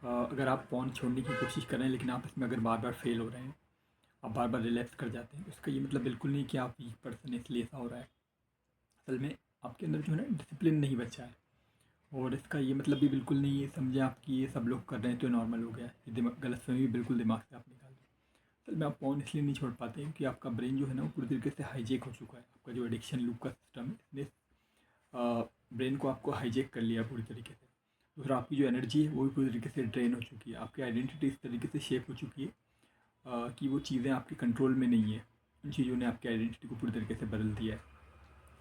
अगर आप फ़ोन छोड़ने की कोशिश कर रहे हैं लेकिन आप इसमें अगर बार बार फेल हो रहे हैं, आप बार बार रिलैप्स कर जाते हैं, तो इसका ये मतलब बिल्कुल नहीं कि आप वीक पर्सन हैं इसलिए ऐसा हो रहा है। असल में आपके अंदर जो है ना डिसिप्लिन नहीं बचा है। और इसका ये मतलब भी बिल्कुल नहीं है समझें आप कि ये सब लोग कर रहे हैं तो नॉर्मल हो गया है। ये दिमाग गलतफ़हमी भी बिल्कुल दिमाग से आप निकाल दें। असल में आप फ़ोन इसलिए नहीं छोड़ पाते क्योंकि आपका ब्रेन जो है ना वो पूरी तरीके से हाईजैक हो चुका है। आपका जो एडिक्शन लूप का सिस्टम है इसने ब्रेन को आपको हाईजैक कर लिया पूरी तरीके से। दूसरा, आपकी जो एनर्जी है वो भी पूरी तरीके से ड्रेन हो चुकी है। आपकी आइडेंटिटी इस तरीके से शेप हो चुकी है कि वो चीज़ें आपके कंट्रोल में नहीं है। उन चीज़ों ने आपकी आइडेंटिटी को पूरी तरीके से बदल दिया है।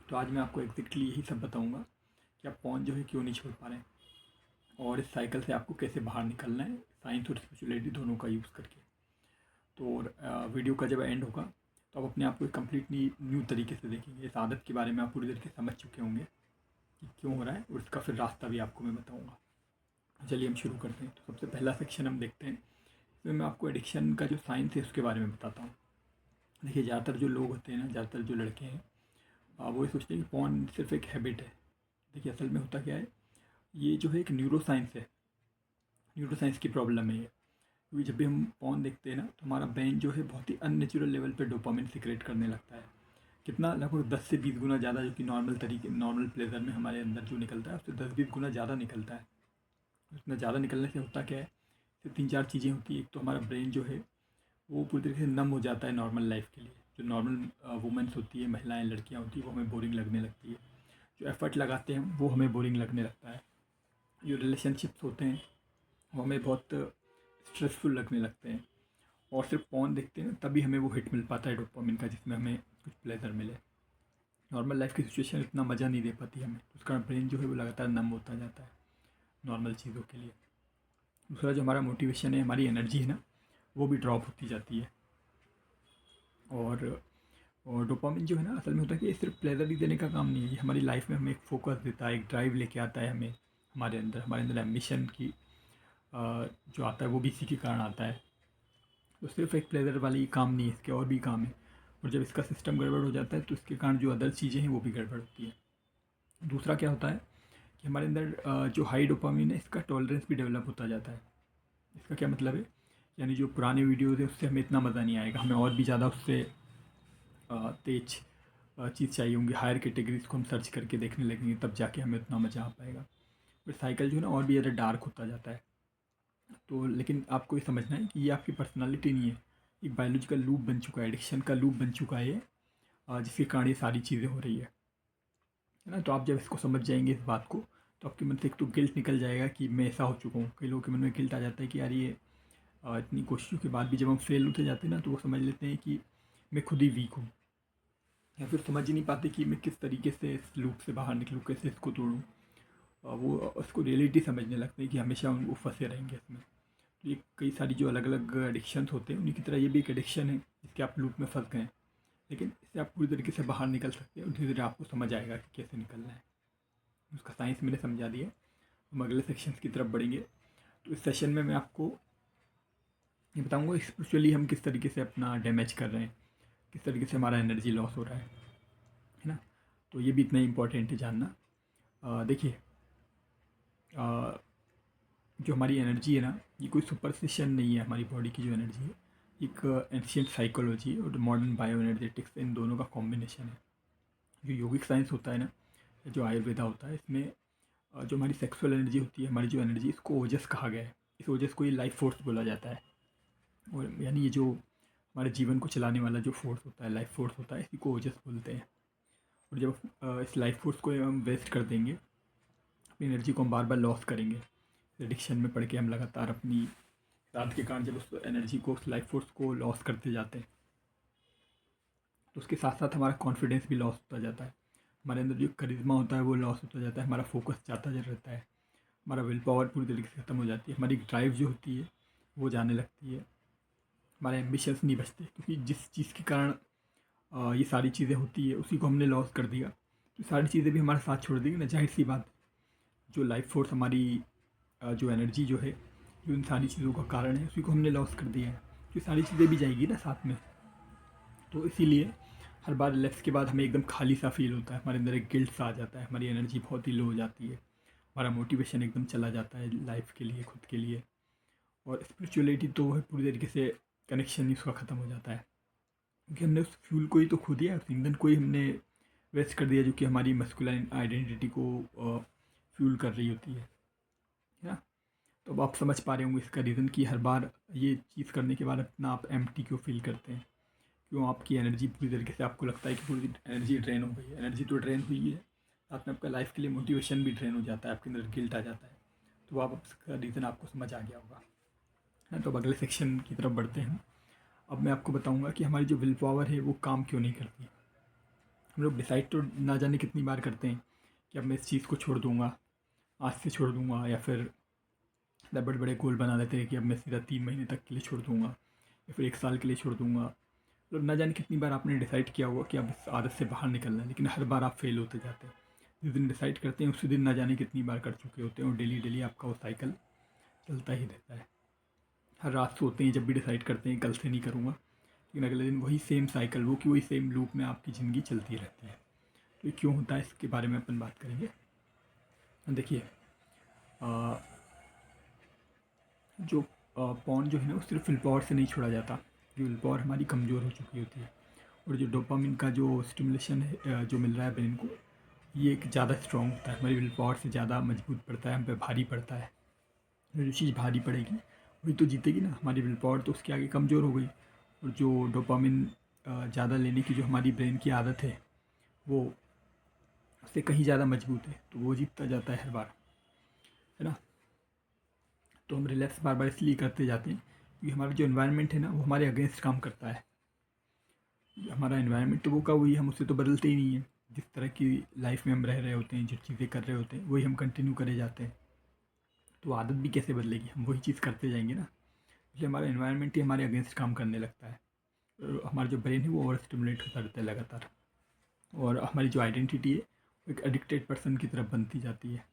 तो आज मैं आपको एग्जैक्टली यही सब बताऊँगा कि आप फ़ोन जो है क्यों नहीं छोड़ पा रहे हैं और इस साइकिल से आपको कैसे बाहर निकलना है, साइंस और स्पिरिचुअलिटी दोनों का यूज़ करके। तो वीडियो का जब एंड होगा तो आप अपने आप को एक कम्प्लीटली न्यू तरीके से देखेंगे। इस आदत के बारे में आप पूरी तरीके से समझ चुके होंगे कि क्यों हो रहा है और इसका फिर रास्ता भी आपको मैं बताऊँगा। चलिए हम शुरू करते हैं। तो सबसे पहला सेक्शन हम देखते हैं। इसमें मैं आपको एडिक्शन का जो साइंस है उसके बारे में बताता हूँ। देखिए, ज़्यादातर जो लोग होते हैं ना, ज़्यादातर जो लड़के हैं वो ये सोचते हैं कि पॉर्न सिर्फ एक हैबिट है। देखिए, असल में होता क्या है, ये जो है एक न्यूरो साइंस है। न्यूरो साइंस की प्रॉब्लम है ये। क्योंकि जब भी हम पॉर्न देखते हैं ना तो हमारा ब्रेन जो है बहुत ही अननेचुरल लेवल पे डोपामिन सिक्रेट करने लगता है। कितना, लगभग 10 से 20 गुना ज़्यादा, जो कि नॉर्मल प्लेजर में हमारे अंदर जो निकलता है उससे 10-20 गुना ज़्यादा निकलता है। इतना ज़्यादा निकलने से होता क्या है, इससे 3-4 चीज़ें होती हैं। एक तो हमारा ब्रेन जो है वो पूरी तरीके से नम हो जाता है नॉर्मल लाइफ के लिए। जो नॉर्मल वुमेन्स होती है, महिलाएं, लड़कियां होती हैं, वो हमें बोरिंग लगने लगती है। जो एफर्ट लगाते हैं वो हमें बोरिंग लगने लगता है। जो रिलेशनशिप्स होते हैं वो हमें बहुत स्ट्रेसफुल लगने लगते हैं। और सिर्फ पॉर्न देखते हैं तभी हमें वो हिट मिल पाता है डोपामिन का, जिसमें हमें कुछ प्लेजर मिले। नॉर्मल लाइफ की सिचुएशन इतना मज़ा नहीं दे पाती हमें, तो उसका ब्रेन जो है वो लगातार नम होता जाता है नॉर्मल चीज़ों के लिए। दूसरा, जो हमारा मोटिवेशन है, हमारी एनर्जी है ना, वो भी ड्रॉप होती जाती है। और डोपामिन जो है ना, असल में होता है कि ये सिर्फ प्लेजर ही देने का काम नहीं है। ये हमारी लाइफ में हमें एक फोकस देता है, एक ड्राइव लेके आता है हमें। हमारे अंदर एम्बिशन की जो आता है वो भी इसी के कारण आता है। तो सिर्फ एक प्लेजर वाली काम नहीं है, इसके और भी काम है। और जब इसका सिस्टम गड़बड़ हो जाता है तो इसके कारण जो अदर चीज़ें हैं वो भी गड़बड़ होती है। दूसरा क्या होता है कि हमारे अंदर जो हाई डोपामिन है इसका टॉलरेंस भी डेवलप होता जाता है। इसका क्या मतलब है, यानी जो पुराने वीडियोज़ है उससे हमें इतना मज़ा नहीं आएगा, हमें और भी ज़्यादा उससे तेज चीज़ चाहिए होंगी। हायर कैटेगरीज को हम सर्च करके देखने लगेंगे, तब जाके हमें उतना मज़ा आ पाएगा। फिर साइकिल जो है ना और भी ज़्यादा डार्क होता जाता है। तो लेकिन आपको ये समझना है कि ये आपकी पर्सनालिटी नहीं है, एक बायोलॉजिकल लूप बन चुका है, एडिक्शन का लूप बन चुका है ये, जिसके कारण ये सारी चीज़ें हो रही है ना। तो आप जब इसको समझ जाएंगे इस बात को, तो आपके मन से एक तो गिल्ट निकल जाएगा कि मैं ऐसा हो चुका हूँ। कई लोगों के मन में गिल्ट आ जाता है कि यार ये इतनी कोशिशों के बाद भी जब हम फेल होते जाते हैं ना तो वो समझ लेते हैं कि मैं खुद ही वीक हूँ, या फिर समझ ही नहीं पाते कि मैं किस तरीके से इस लूप से बाहर निकलूँ, कैसे इसको तोड़ूँ। वो उसको रियलिटी समझने लगते हैं कि हमेशा वो फंसे रहेंगे इसमें। तो ये कई सारी जो अलग अलग एडिक्शंस होते हैं उन्हीं की तरह ये भी एक एडिक्शन है जिसके आप लूप में फंस गए हैं। लेकिन इससे आप पूरी तरीके से बाहर निकल सकते हैं और धीरे धीरे आपको समझ आएगा कि कैसे निकलना है। उसका साइंस मैंने समझा दिया। हम अगले सेक्शन की तरफ बढ़ेंगे। तो इस सेशन में मैं आपको ये बताऊँगा स्पिरिचुअली हम किस तरीके से अपना डैमेज कर रहे हैं, किस तरीके से हमारा एनर्जी लॉस हो रहा है ना। तो ये भी इतना इम्पोर्टेंट है जानना। देखिए, जो हमारी एनर्जी है ना, ये कोई सुपरस्टिशन नहीं है। हमारी बॉडी की जो एनर्जी है, एक एंशियंट साइकोलॉजी और मॉडर्न बायो एनर्जेटिक्स, इन दोनों का कॉम्बिनेशन है। जो योगिक साइंस होता है ना, जो आयुर्वेदा होता है, इसमें जो हमारी सेक्सुअल एनर्जी होती है, हमारी जो एनर्जी, इसको ओजस कहा गया है। इस ओजस को ये लाइफ फोर्स बोला जाता है। और यानी ये जो हमारे जीवन को चलाने वाला जो फोर्स होता है, लाइफ फोर्स होता है, इसी को ओजस बोलते हैं। और जब इस लाइफ फोर्स को हम वेस्ट कर देंगे, अपनी एनर्जी को हम बार बार लॉस करेंगे, एडिक्शन में पड़ के हम लगातार अपनी रात के कारण जब उस एनर्जी को, उस लाइफ फोर्स को लॉस करते जाते हैं, तो उसके साथ साथ हमारा कॉन्फिडेंस भी लॉस होता जाता है। हमारे अंदर जो करिश्मा होता है वो लॉस होता जाता है। हमारा फोकस जाता रहता है। हमारा विल पावर पूरी तरीके से ख़त्म हो जाती है। हमारी ड्राइव जो होती है वो जाने लगती है। हमारे एम्बिशंस नहीं बचते, क्योंकि जिस चीज़ के कारण ये सारी चीज़ें होती है उसी को हमने लॉस कर दिया, तो सारी चीज़ें भी हमारा साथ छोड़ देंगी ना, जाहिर सी बात। जो लाइफ फोर्स हमारी जो एनर्जी जो है, जो इन सारी चीज़ों का कारण है, उसी को हमने लॉस कर दिया है, तो ये सारी चीज़ें भी जाएगी ना साथ में। तो इसीलिए हर बार रिलैक्स के बाद हमें एकदम खाली सा फील होता है, हमारे अंदर एक गिल्ट सा आ जाता है, हमारी एनर्जी बहुत ही लो हो जाती है, हमारा मोटिवेशन एकदम चला जाता है लाइफ के लिए, खुद के लिए। और स्पिरिचुअलिटी तो है पूरी तरीके से कनेक्शन ही उसका ख़त्म हो जाता है, क्योंकि हमने उस फ्यूल को ही तो खो दिया, उस ईंधन को ही हमने वेस्ट कर दिया, जो कि हमारी मस्कुलाइन आइडेंटिटी को फ्यूल कर रही होती है ना। तो अब आप समझ पा रहे होंगे इसका रीज़न कि हर बार ये चीज़ करने के बाद अपना आप एम्प्टी क्यों फील करते हैं, क्यों आपकी एनर्जी पूरी तरीके से आपको लगता है कि पूरी एनर्जी ड्रेन हो गई है। एनर्जी तो ड्रेन हुई है, साथ में आपका लाइफ के लिए मोटिवेशन भी ड्रेन हो जाता है, आपके अंदर गिल्ट आ जाता है। तो आप इसका रीज़न आपको समझ आ गया होगा है। तो अब अगले सेक्शन की तरफ बढ़ते हैं। अब मैं आपको बताऊंगा कि हमारी जो विल पावर है वो काम क्यों नहीं करती। हम लोग डिसाइड तो ना जाने कितनी बार करते हैं कि अब मैं इस चीज़ को छोड़ दूँगा, आज से छोड़ दूँगा, या फिर बड़े बड़े गोल बना लेते हैं कि अब मैं सीधा 3 महीने तक के लिए छोड़ दूँगा या फिर 1 साल के लिए छोड़ दूँगा। मतलब ना जाने कितनी बार आपने डिसाइड किया होगा कि अब इस आदत से बाहर निकलना है, लेकिन हर बार आप फेल होते जाते हैं। जिस दिन डिसाइड करते हैं उसी दिन ना जाने कितनी बार कर चुके होते हैं, और डेली डेली आपका वो साइकिल चलता ही रहता है। हर रात सोते हैं जब भी डिसाइड करते हैं कल से नहीं करूँगा, लेकिन अगले दिन वही सेम साइकिल, वो कि वही सेम लूप में आपकी ज़िंदगी चलती रहती है। तो ये क्यों होता है इसके बारे में अपन बात करेंगे। देखिए, जो पॉन जो है ना वो सिर्फ विल पावर से नहीं छोड़ा जाता। जो विल पावर हमारी कमज़ोर हो चुकी होती है, और जो डोपामिन का जो स्टिमुलेशन है जो मिल रहा है ब्रेन को, ये एक ज़्यादा स्ट्रॉन्ग होता है, हमारी विल पावर से ज़्यादा मजबूत पड़ता है, हम पे भारी पड़ता है। जो चीज़ भारी पड़ेगी वही तो जीतेगी ना। हमारी विल पावर तो उसके आगे कमज़ोर हो गई, और जो डोपामिन ज़्यादा लेने की जो हमारी ब्रेन की आदत है वो उससे कहीं ज़्यादा मजबूत है, तो वो जीतता जाता है हर बार, है ना। तो हम रिलैक्स बार बार इसलिए करते जाते हैं क्योंकि हमारा जो इन्वायरमेंट है ना वो हमारे अगेंस्ट काम करता है। हमारा इन्वायरमेंट तो वो का वही, हम उससे तो बदलते ही नहीं है। जिस तरह की लाइफ में हम रह रहे होते हैं, जो चीज़ें कर रहे होते हैं वही हम कंटिन्यू करे जाते हैं। तो आदत भी कैसे बदलेगी, हम वही चीज़ करते जाएंगे ना। इसलिए हमारा इन्वायरमेंट ही हमारे अगेंस्ट काम करने लगता है, और हमारा जो ब्रेन है वो ओवर स्टिमुलेट होता रहता है लगातार, और हमारी जो आइडेंटिटी है वो एक एडिक्टेड पर्सन की तरफ बनती जाती है।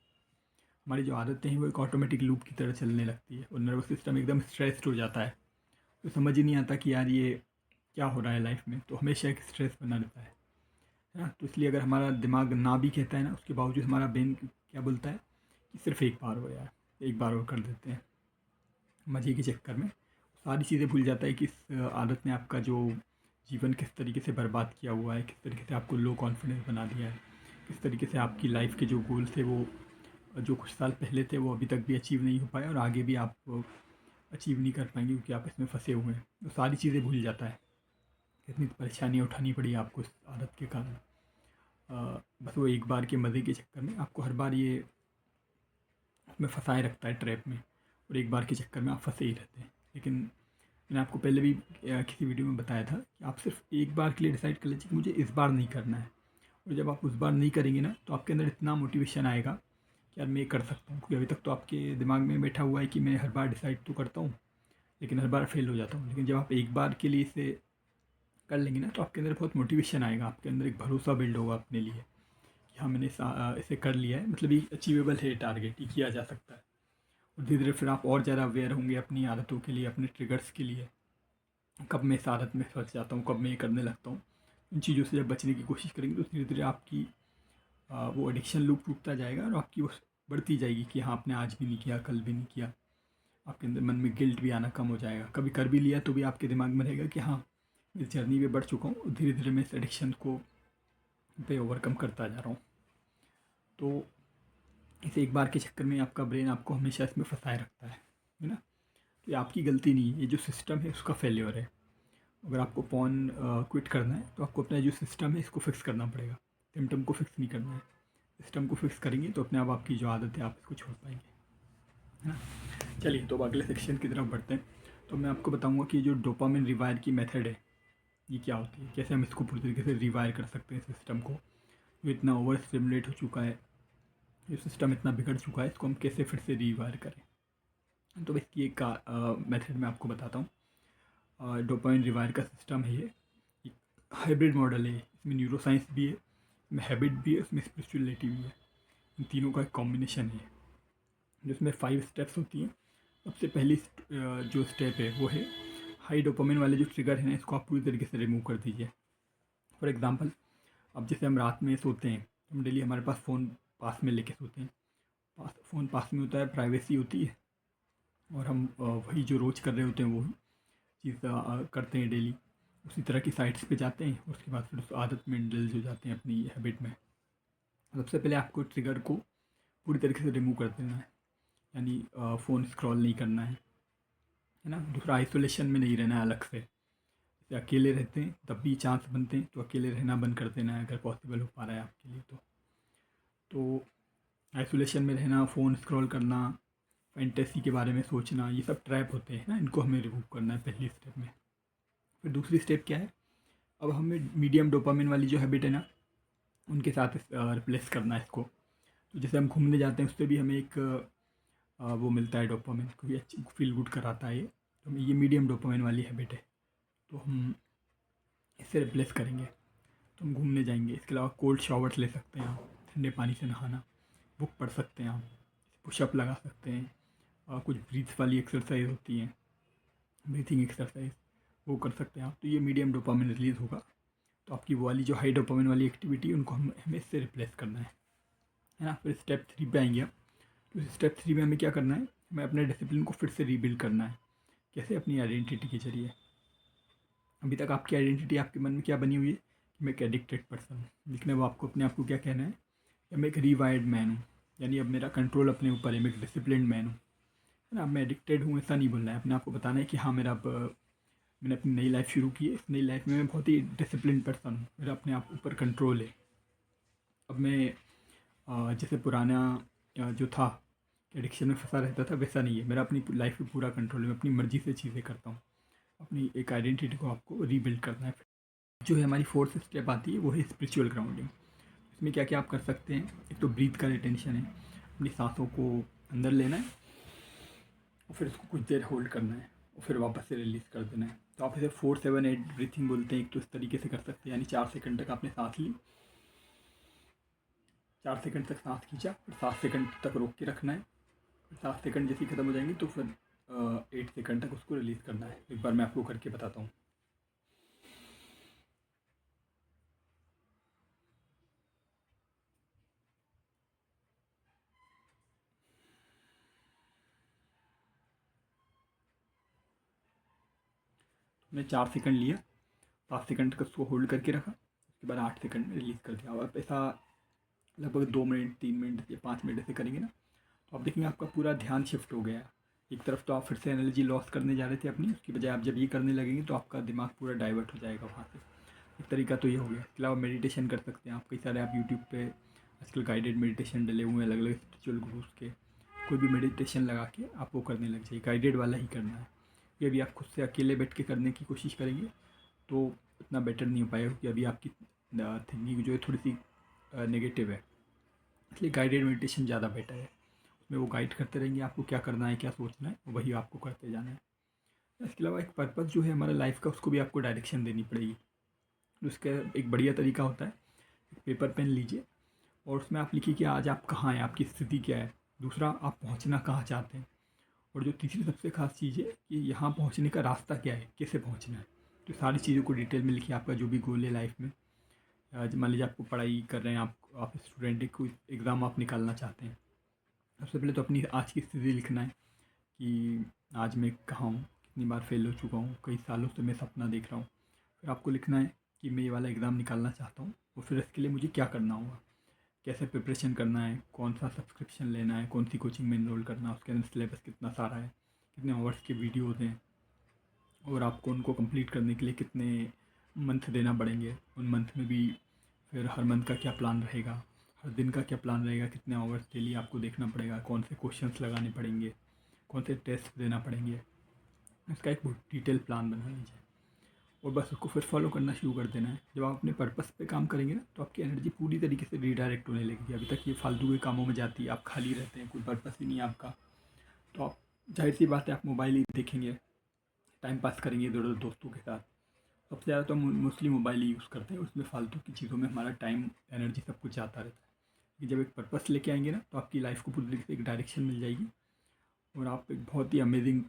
हमारी जो आदतें हैं वो एक ऑटोमेटिक लूप की तरह चलने लगती है, और नर्वस सिस्टम एकदम स्ट्रेस्ड हो जाता है। तो समझ ही नहीं आता कि यार ये क्या हो रहा है लाइफ में, तो हमेशा एक स्ट्रेस बना रहता है ना। तो इसलिए अगर हमारा दिमाग ना भी कहता है ना, उसके बावजूद हमारा ब्रेन क्या बोलता है कि सिर्फ एक बार हो यार, एक बार और कर देते हैं। मज़े के चक्कर में सारी चीज़ें भूल जाता है कि इस आदत ने आपका जो जीवन किस तरीके से बर्बाद किया हुआ है, किस तरीके से आपको लो कॉन्फिडेंस बना दिया है, किस तरीके से आपकी लाइफ के जो गोल थे वो जो कुछ साल पहले थे वो अभी तक भी अचीव नहीं हो पाए, और आगे भी आप अचीव नहीं कर पाएंगे क्योंकि आप इसमें फंसे हुए हैं। तो सारी चीज़ें भूल जाता है, कितनी परेशानियाँ उठानी पड़ी आपको इस आदत के कारण। बस वो एक बार के मज़े के चक्कर में आपको हर बार ये उसमें फंसाए रखता है, ट्रैप में, और एक बार के चक्कर में आप फंसे ही रहते हैं। लेकिन मैंने आपको पहले भी किसी वीडियो में बताया था कि आप सिर्फ एक बार के लिए डिसाइड कर लीजिए कि मुझे इस बार नहीं करना है, और जब आप उस बार नहीं करेंगे ना तो आपके अंदर इतना मोटिवेशन आएगा कि यार मैं कर सकता हूँ। क्योंकि अभी तक तो आपके दिमाग में बैठा हुआ है कि मैं हर बार डिसाइड तो करता हूँ लेकिन हर बार फेल हो जाता हूँ। लेकिन जब आप एक बार के लिए इसे कर लेंगे ना तो आपके अंदर बहुत मोटिवेशन आएगा, आपके अंदर एक भरोसा बिल्ड होगा अपने लिए कि हाँ मैंने इसे कर लिया है, मतलब ये अचीवेबल है, टारगेट ये किया जा सकता है। और धीरे धीरे फिर आप और ज़्यादा अवेयर होंगे अपनी आदतों के लिए, अपने ट्रिगर्स के लिए, कब मैं इस आदत में फंस जाता हूँ, कब मैं ये करने लगता हूँ। इन चीज़ों से जब बचने की कोशिश करेंगे तो धीरे धीरे आपकी वो एडिक्शन लूप टूटता जाएगा, और आपकी वो बढ़ती जाएगी कि हाँ आपने आज भी नहीं किया, कल भी नहीं किया। आपके अंदर मन में गिल्ट भी आना कम हो जाएगा। कभी कर भी लिया तो भी आपके दिमाग में रहेगा कि हाँ इस जर्नी पे बढ़ चुका हूँ, और धीरे धीरे मैं इस एडिक्शन को पे ओवरकम करता जा रहा हूँ। तो इसे एक बार के चक्कर में आपका ब्रेन आपको हमेशा इसमें फंसाए रखता है ना। तो ये आपकी गलती नहीं है, ये जो सिस्टम है उसका फेल्योर है। अगर आपको पॉन क्विट करना है तो आपको अपना जो सिस्टम है इसको फिक्स करना पड़ेगा, सिम्टम को फिक्स नहीं करना है। सिस्टम को फिक्स करेंगे तो अपने आप आपकी जो आदत है आप इसको छोड़ पाएंगे, है ना। चलिए तो अब अगले सेक्शन की तरफ बढ़ते हैं। तो मैं आपको बताऊंगा कि जो डोपामिन रिवायर की मेथड है ये क्या होती है, कैसे हम इसको पूरी तरीके से रिवायर कर सकते हैं सिस्टम को, जो इतना ओवर स्टिमुलेट हो चुका है, जो सिस्टम इतना बिगड़ चुका है, इसको हम कैसे फिर से रिवायर करें। तो इसकी एक मेथड मैं आपको बताता हूँ। डोपामिन रिवायर का सिस्टम है ये एक हाइब्रिड मॉडल है। इसमें न्यूरो साइंस भी है, इसमें हैबिट भी है, इसमें स्पिरिचुअलिटी भी है। इन तीनों का एक कॉम्बिनेशन है जिसमें 5 स्टेप्स होती हैं। सबसे पहली जो स्टेप है वो है हाई डोपामिन वाले जो ट्रिगर हैं इसको आप पूरी तरीके से रिमूव कर दीजिए। फॉर एग्जांपल, अब जैसे हम रात में सोते हैं, हम डेली हमारे पास फ़ोन पास में लेके सोते हैं, फ़ोन पास में होता है, प्राइवेसी होती है, और हम वही जो रोज़ कर रहे होते हैं वही चीज़ करते हैं डेली, उसी तरह की साइट्स पे जाते हैं, उसके बाद फिर उस आदत में इंडल्ज हो जाते हैं अपनी हैबिट में। सबसे पहले आपको ट्रिगर को पूरी तरीके से रिमूव कर देना है, यानी फ़ोन स्क्रॉल नहीं करना है ना। दूसरा, आइसोलेशन में नहीं रहना है अलग से। जैसे अकेले रहते हैं तब भी चांस बनते हैं, तो अकेले रहना बंद कर देना है अगर पॉसिबल हो पा रहा है आपके लिए तो आइसोलेशन में रहना, फ़ोन स्क्रॉल करना, फैंटेसी के बारे में सोचना, ये सब ट्रैप होते हैं ना, इनको हमें रिमूव करना है पहली स्टेप में। फिर दूसरी स्टेप क्या है, अब हमें मीडियम डोपामिन वाली जो हैबिट है ना, उनके साथ रिप्लेस करना है इसको। तो जैसे हम घूमने जाते हैं उससे भी हमें एक वो मिलता है डोपामिन, क्योंकि अच्छी फील गुड कराता है ये। तो हमें ये मीडियम डोपामिन वाली हैबिट है, तो हम इससे रिप्लेस करेंगे। तो हम घूमने जाएंगे, इसके अलावा कोल्ड शावर्स ले सकते हैं आप, ठंडे पानी से नहाना, बुक पढ़ सकते हैं आप, पुशअप लगा सकते हैं, कुछ ब्रीथ वाली एक्सरसाइज होती हैं, ब्रीथिंग एक्सरसाइज, वो कर सकते हैं आप। तो ये मीडियम डोपामिन रिलीज़ होगा। तो आपकी वो वाली जो हाई डोपामिन वाली एक्टिविटी उनको हमें इससे रिप्लेस करना है ना। फिर स्टेप 3 पे आएंगे आप। तो स्टेप 3 में हमें क्या करना है, हमें अपने डिसिप्लिन को फिर से रीबिल्ड करना है। कैसे? अपनी आइडेंटिटी के जरिए। अभी तक आपकी आइडेंटिटी आपके मन में क्या बनी हुई है कि मैं एक एडिक्टेड पर्सन हूँ, लेकिन अब आपको अपने आप को क्या कहना है कि मैं एक रीवायर्ड मैन हूँ, यानी अब मेरा कंट्रोल अपने ऊपर है, मैं एक डिसिप्लिन मैन हूँ, है ना। अब मैं एडिक्टेड हूँ ऐसा नहीं बोलना है, अपने आप को बताना है कि हाँ मेरा अब मैंने अपनी नई लाइफ शुरू की है, इस नई लाइफ में मैं बहुत ही डिसिप्लिन पर्सन हूँ, मेरा अपने आप ऊपर कंट्रोल है। अब मैं जैसे पुराना जो था एडिक्शन में फंसा रहता था वैसा नहीं है, मेरा अपनी लाइफ में पूरा कंट्रोल है, मैं अपनी मर्ज़ी से चीज़ें करता हूँ। अपनी एक आइडेंटिटी को आपको रीबिल्ड करना है। जो है हमारी फोर्थ स्टेप आती है वो है स्पिरिचुअल ग्राउंडिंग। इसमें क्या क्या आप कर सकते हैं, एक तो ब्रीथ का रिटेंशन है, अपनी सांसों को अंदर लेना है और फिर उसको कुछ देर होल्ड करना है और फिर वापस से रिलीज़ कर देना है। तो आप इसे 4-7-8 ब्रीथिंग बोलते हैं, एक तो इस तरीके से कर सकते हैं, यानी 4 सेकंड तक आपने सांस ली, 4 सेकंड तक सांस खींचा, फिर 7 सेकंड तक रोक के रखना है, फिर 7 सेकंड जैसे ख़त्म हो जाएंगे तो फिर 8 सेकंड तक उसको रिलीज़ करना है। एक बार मैं आपको करके बताता हूँ। मैंने 4 सेकंड लिया, 7 सेकंड तक उसको होल्ड करके रखा, उसके बाद 8 सेकंड में रिलीज़ कर दिया। और आप ऐसा लगभग 2 मिनट 3 मिनट या 5 मिनट ऐसे करेंगे ना, तो आप देखेंगे आपका पूरा ध्यान शिफ्ट हो गया है। एक तरफ तो आप फिर से एनर्जी लॉस करने जा रहे थे अपनी, उसकी बजाय आप जब ये करने लगेंगे तो आपका दिमाग पूरा डाइवर्ट हो जाएगा वहाँ से। एक तरीका तो ये हो गया। इसके अलावा मेडिटेशन कर सकते हैं आप, कई सारे आप यूट्यूब पे आजकल गाइडेड मेडिटेशन डले हुए हैं अलग अलग स्पिरिचुअल गुरुज के। कोई भी मेडिटेशन लगा के आप वो करने लग जाइए, गाइडेड वाला ही करना है। ये भी आप खुद से अकेले बैठ के करने की कोशिश करेंगे तो उतना बेटर नहीं हो पाएगा, क्योंकि अभी आपकी थिंकिंग जो है थोड़ी सी नेगेटिव है, इसलिए गाइडेड मेडिटेशन ज़्यादा बेटर है। उसमें वो गाइड करते रहेंगे आपको क्या करना है, क्या सोचना है, वही आपको करते जाना है। इसके अलावा एक पर्पस जो है हमारा लाइफ का, उसको भी आपको डायरेक्शन देनी पड़ेगी। उसका एक बढ़िया तरीका होता है, एक पेपर पेन लीजिए और उसमें आप लिखिए कि आज आप कहाँ हैं, आपकी स्थिति क्या है। दूसरा, आप पहुँचना कहाँ चाहते हैं। और जो तीसरी सबसे खास चीज़ है कि यहाँ पहुँचने का रास्ता क्या है, कैसे पहुँचना है। तो सारी चीज़ों को डिटेल में लिखिए, आपका जो भी गोल है लाइफ में। आज मान लीजिए आपको पढ़ाई कर रहे हैं, आप स्टूडेंट है, कोई एग्ज़ाम आप निकालना चाहते हैं। सबसे पहले तो अपनी आज की स्थिति लिखना है कि आज मैं कहाँ हूँ, कितनी बार फेल हो चुका हूँ, कई सालों से मैं सपना देख रहा हूँ। फिर आपको लिखना है कि मैं ये वाला एग्ज़ाम निकालना चाहता हूँ और फिर इसके लिए मुझे क्या करना होगा, कैसे प्रिपरेशन करना है, कौन सा सब्सक्रिप्शन लेना है, कौन सी कोचिंग में इनरोल करना है, उसके अंदर सिलेबस कितना सारा है, कितने आवर्स के वीडियोज़ हैं और आपको उनको कंप्लीट करने के लिए कितने मंथ देना पड़ेंगे। उन मंथ में भी फिर हर मंथ का क्या प्लान रहेगा, हर दिन का क्या प्लान रहेगा, कितने आवर्स डेली आपको देखना पड़ेगा, कौन से क्वेश्चंस लगाने पड़ेंगे, कौन से टेस्ट देना पड़ेंगे। इसका एक डिटेल प्लान बना लीजिए और बस उसको फिर फॉलो करना शुरू कर देना है। जब आप अपने पर्पस पे काम करेंगे ना, तो आपकी एनर्जी पूरी तरीके से रीडायरेक्ट होने लगेगी। अभी तक ये फालतू के कामों में जाती है, आप खाली रहते हैं, कोई पर्पस ही नहीं है आपका, तो आप जाहिर सी बात है आप मोबाइल ही देखेंगे, टाइम पास करेंगे इधर उधर दोस्तों के साथ। सबसे ज़्यादा तो हम मोस्टली मोबाइल ही यूज़ करते हैं, उसमें फालतू की चीज़ों में हमारा टाइम एनर्जी सब कुछ जाता रहता है। लेकिन जब एक पर्पस लेके आएंगे ना, तो आपकी लाइफ को पूरी तरीके से एक डायरेक्शन मिल जाएगी और आप एक बहुत ही अमेजिंग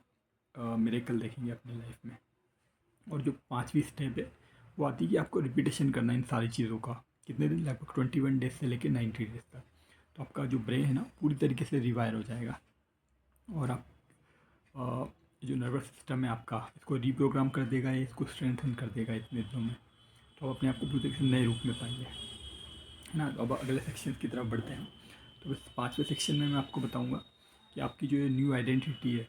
मिरेकल देखेंगे अपनी लाइफ में। और जो 5वीं स्टेप है वो आती है कि आपको रिपीटेशन करना है इन सारी चीज़ों का। कितने दिन? लगभग 21 डेज से लेकर 90 डेज तक। तो आपका जो ब्रेन है ना पूरी तरीके से रिवायर हो जाएगा और आप जो नर्वस सिस्टम है आपका, इसको रीप्रोग्राम कर देगा, या इसको स्ट्रेंथन कर देगा इतने दिनों में। तो आप अपने आप को पूरी तरीके से नए रूप में पाएंगे, है ना। तो अब अगले सेक्शन की तरफ बढ़ते हैं। तो बस 5वें सेक्शन में मैं आपको बताऊंगा कि आपकी जो न्यू आइडेंटिटी है,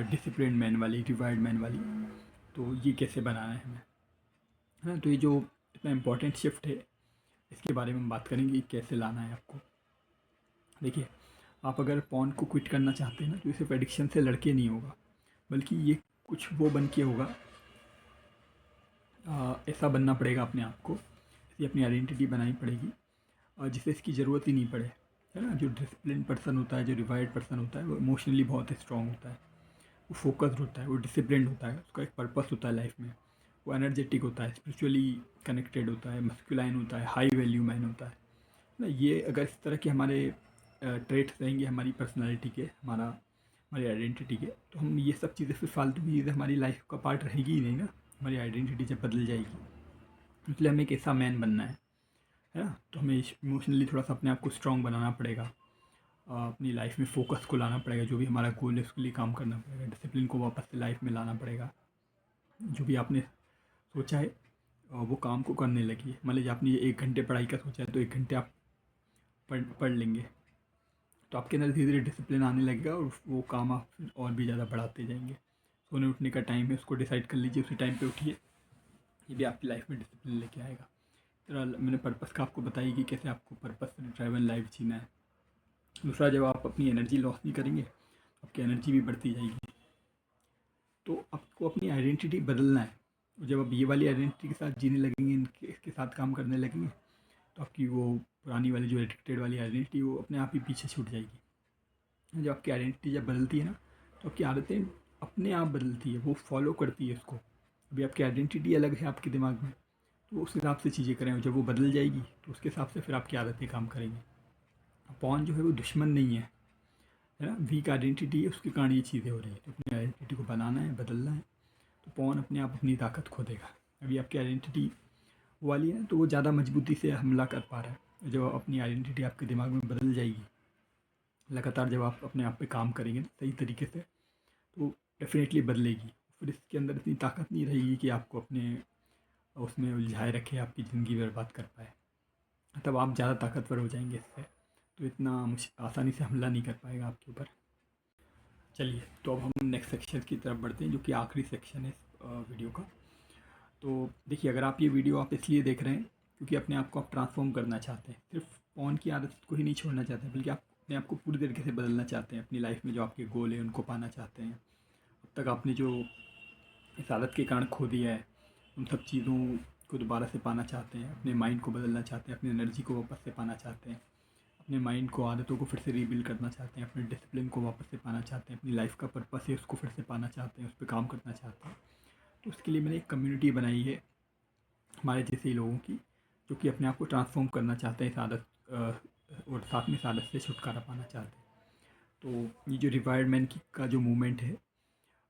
डिसिप्लिन मैन वाली, डिवाइड मैन वाली, तो ये कैसे बनाना है हमें, है ना। तो ये जो इतना इम्पोर्टेंट शिफ्ट है, इसके बारे में हम बात करेंगे कि कैसे लाना है आपको। देखिए, आप अगर पॉन को क्विट करना चाहते हैं ना, तो ये सिर्फ एडिक्शन से लड़के नहीं होगा, बल्कि ये कुछ वो बन के होगा। ऐसा बनना पड़ेगा अपने आप को, ऐसी अपनी आइडेंटिटी बनानी पड़ेगी जिससे इसकी ज़रूरत ही नहीं पड़े, है ना। जो डिसिप्लिन पर्सन होता है, जो रिवाइर्ड पर्सन होता है, वो इमोशनली बहुत स्ट्रॉन्ग होता है, वो फोकस्ड होता है, वो डिसिप्लिन होता है, उसका एक पर्पस होता है लाइफ में, वो एनर्जेटिक होता है, स्पिरिचुअली कनेक्टेड होता है, मस्कुलाइन होता है, हाई वैल्यू मैन होता है ना। ये अगर इस तरह के हमारे ट्रेट्स रहेंगे हमारी पर्सनालिटी के, हमारी आइडेंटिटी के, तो हम ये सब चीज़ें, फिर फालतू की चीज़ें हमारी लाइफ का पार्ट रहेगी ही नहीं ना। हमारी आइडेंटिटी जब बदल जाएगी, इसलिए हमें एक ऐसा मैन बनना है ना। तो हमें इमोशनली थोड़ा सा अपने आप को स्ट्रॉन्ग बनाना पड़ेगा, अपनी लाइफ में फोकस को लाना पड़ेगा, जो भी हमारा गोल है उसके लिए काम करना पड़ेगा, डिसिप्लिन को वापस से लाइफ में लाना पड़ेगा। जो भी आपने सोचा है वो काम को करने लगिए। मान लीजिए आपने 1 घंटे पढ़ाई का सोचा है, तो 1 घंटे आप पढ़ लेंगे, तो आपके अंदर धीरे धीरे डिसिप्लिन आने लगेगा, और वो काम आप फिर और भी ज़्यादा बढ़ाते जाएंगे। सोने उठने का टाइम है, उसको डिसाइड कर लीजिए, उसी टाइम पे उठिए। ये भी आपकी लाइफ में डिसिप्लिन लेके आएगा। तरह मैंने पर्पस का आपको बताई कि कैसे आपको पर्पस ड्राइवन लाइफ जीना है। दूसरा, जब आप अपनी एनर्जी लॉस नहीं करेंगे, आपकी एनर्जी भी बढ़ती जाएगी। तो आपको अपनी आइडेंटिटी बदलना है, और जब आप ये वाली आइडेंटिटी के साथ जीने लगेंगे, इसके साथ काम करने लगेंगे, तो आपकी वो पुरानी वाली जो एडिक्टेड वाली आइडेंटिटी, वो अपने आप ही पीछे छूट जाएगी। जब आपकी आइडेंटिटी जब बदलती है ना, तो आपकी आदतें अपने आप बदलती है, वो फॉलो करती है उसको। अभी आपकी आइडेंटिटी अलग है आपके दिमाग में, तो उस हिसाब से चीज़ें करें, जब वो बदल जाएगी तो उसके हिसाब से फिर आपकी आदतें काम करेंगी। पॉन जो है वो दुश्मन नहीं है ना। वीक आइडेंटिटी है, उसके कारण ये चीज़ें हो रही है। तो अपनी आइडेंटिटी को बनाना है, बदलना है, तो पॉन अपने आप अपनी ताकत खो देगा। अभी आपकी आइडेंटिटी वाली है, तो वो ज़्यादा मजबूती से हमला कर पा रहा है। जब अपनी आइडेंटिटी आपके दिमाग में बदल जाएगी, लगातार जब आप अपने आप पे काम करेंगे ना सही तरीके से, तो डेफिनेटली बदलेगी। फिर इसके अंदर इतनी ताकत नहीं रहेगी कि आपको अपने उसमें उलझाए रखे, आपकी ज़िंदगी बर्बाद कर पाए। तब आप ज़्यादा ताकतवर हो जाएंगे इससे, तो इतना आसानी से हमला नहीं कर पाएगा आपके ऊपर। चलिए, तो अब हम नेक्स्ट सेक्शन की तरफ बढ़ते हैं, जो कि आखिरी सेक्शन है इस वीडियो का। तो देखिए, अगर आप ये वीडियो आप इसलिए देख रहे हैं क्योंकि अपने आप को आप ट्रांसफॉर्म करना चाहते हैं, सिर्फ फ़ोन की आदत को ही नहीं छोड़ना चाहते हैं, बल्कि आप अपने आप को पूरी तरीके से बदलना चाहते हैं, अपनी लाइफ में जो आपके गोल है उनको पाना चाहते हैं। अब तक आपने जो इस आदत के कारण खो दिया है, उन सब चीज़ों को दोबारा से पाना चाहते हैं, अपने माइंड को बदलना चाहते हैं, अपनी एनर्जी को वापस से पाना चाहते हैं, अपने माइंड को, आदतों को फिर से रीबिल्ड करना चाहते हैं, अपने डिसिप्लिन को वापस से पाना चाहते हैं, अपनी लाइफ का पर्पस है उसको फिर से पाना चाहते हैं, उस पर काम करना चाहते हैं। तो उसके लिए मैंने एक कम्युनिटी बनाई है हमारे जैसे ही लोगों की, जो कि अपने आप को ट्रांसफॉर्म करना चाहते हैं इस आदत और साथ में इस आदत से छुटकारा पाना चाहते हैं। तो ये जो रिवायर्ड मैन की का जो मूवमेंट है,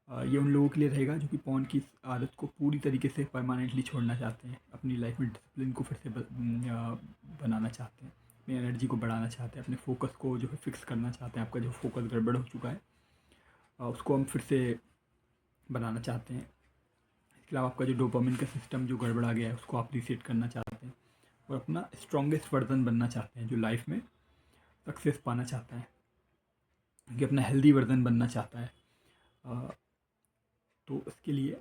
ये उन लोगों के लिए रहेगा जो कि पॉन की इस आदत को पूरी तरीके से परमानेंटली छोड़ना चाहते हैं, अपनी लाइफ में डिसिप्लिन को फिर से बनाना चाहते हैं, अपनी एनर्जी को बढ़ाना चाहते हैं, अपने फोकस को जो है फिक्स करना चाहते हैं। आपका जो फोकस गड़बड़ हो चुका है, उसको हम फिर से बनाना चाहते हैं। इसके अलावा आपका जो डोपामिन का सिस्टम जो गड़बड़ा गया है, उसको आप रीसेट करना चाहते हैं, और अपना स्ट्रॉन्गेस्ट वर्जन बनना चाहते हैं, जो लाइफ में सक्सेस पाना चाहता है, कि अपना हेल्दी वर्जन बनना चाहता है। तो इसके लिए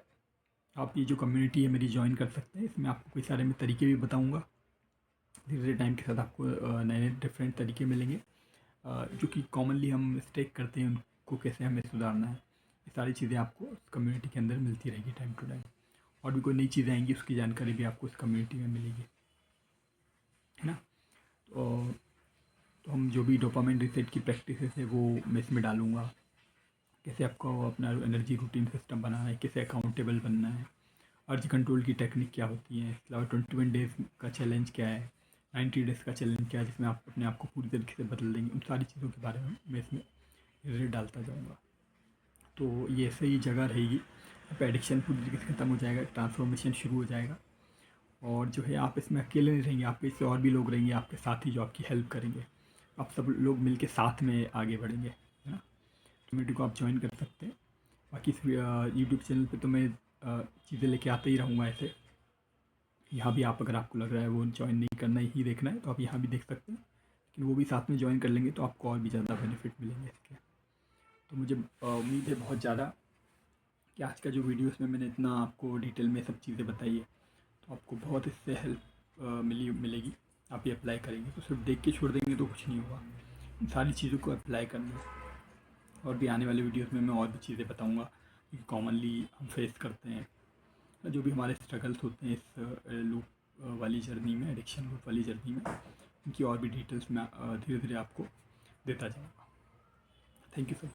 आप ये जो कम्युनिटी है मेरी ज्वाइन कर सकते हैं। इसमें आपको कई सारे मैं तरीके भी बताऊंगा। धीरे धीरे टाइम के साथ आपको नए नए डिफरेंट तरीके मिलेंगे, जो कि कॉमनली हम मिस्टेक करते हैं, उनको कैसे हमें सुधारना है। ये सारी चीज़ें आपको इस कम्युनिटी के अंदर मिलती रहेगी टाइम टू टाइम। और भी कोई नई चीज़ें आएंगी, उसकी जानकारी भी आपको इस कम्युनिटी में मिलेगी, है ना। तो हम जो भी डोपामाइन रीसेट की प्रैक्टिस है वो मैं इसमें डालूँगा। कैसे आपको अपना एनर्जी रूटीन सिस्टम बनाना है, कैसे अकाउंटेबल बनना है, अर्ज कंट्रोल की टेक्निक क्या होती है, इसके अलावा 21 डेज़ का चैलेंज क्या है, 90 डेज़ का चैलेंज क्या है, जिसमें आप अपने आप को पूरी तरीके से बदल देंगे। उन सारी चीज़ों के बारे में मैं इसमें धीरे डालता जाऊँगा। तो ये ऐसे ही जगह रहेगी, आप एडिक्शन पूरी तरीके से ख़त्म हो जाएगा, ट्रांसफॉर्मेशन शुरू हो जाएगा, और जो है आप इसमें अकेले नहीं रहेंगे, आपके इससे और भी लोग रहेंगे आपके साथ ही, जो आपकी हेल्प करेंगे। आप सब लोग मिल के साथ में आगे बढ़ेंगे, है ना। कम्युनिटी को आप ज्वाइन कर सकते हैं। बाकी इस यूट्यूब चैनल पे तो मैं चीज़ें लेके आते ही रहूँगा ऐसे। यहाँ भी आप अगर आपको लग रहा है वो ज्वाइन नहीं करना ही देखना है तो आप यहाँ भी देख सकते हैं, लेकिन वो भी साथ में ज्वाइन कर लेंगे तो आपको और भी ज़्यादा बेनिफिट मिलेंगे इसके। तो मुझे उम्मीद है बहुत ज़्यादा कि आज का जो वीडियोस में मैंने इतना आपको डिटेल में सब चीज़ें बताई है तो आपको बहुत इससे हेल्प मिलेगी। आप ये अप्लाई करेंगे तो सिर्फ देख के छोड़ देंगे तो कुछ नहीं होगा, इन सारी चीज़ों को अप्लाई करना है। और भी आने वाले वीडियोस में मैं और भी चीज़ें बताऊंगा कि कॉमनली हम फेस करते हैं, जो भी हमारे स्ट्रगल्स होते हैं इस लूप वाली जर्नी में, एडिक्शन लूप वाली जर्नी में, इनकी और भी डिटेल्स मैं धीरे धीरे आपको देता जाऊँगा। Thank you so much.